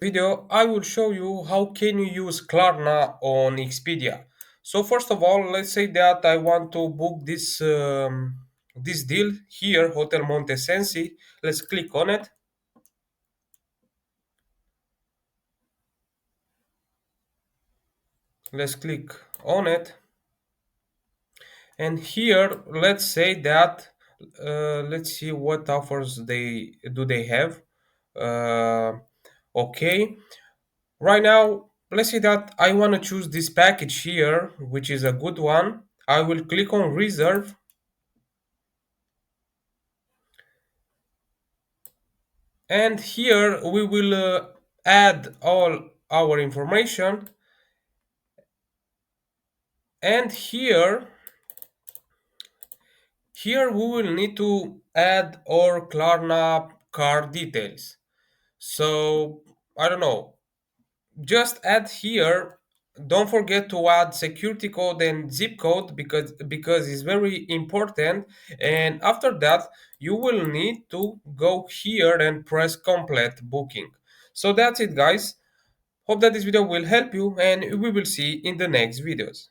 Video I will show you how can you use Klarna on Expedia. So first of all, let's say that I want to book this deal here, Hotel Montesensi. Let's click on it. Let's click on it, and here let's say that let's see what offers they have. Uh, okay, right now, let's say that I want to choose this package here, which is a good one. I will click on reserve, and here we will add all our information, and here we will need to add our Klarna card details. So I don't know, just add here. Don't forget to add security code and zip code because it's very important. And after that, you will need to go here and press complete booking. So that's it, guys. Hope that this video will help you, and we will see in the next videos.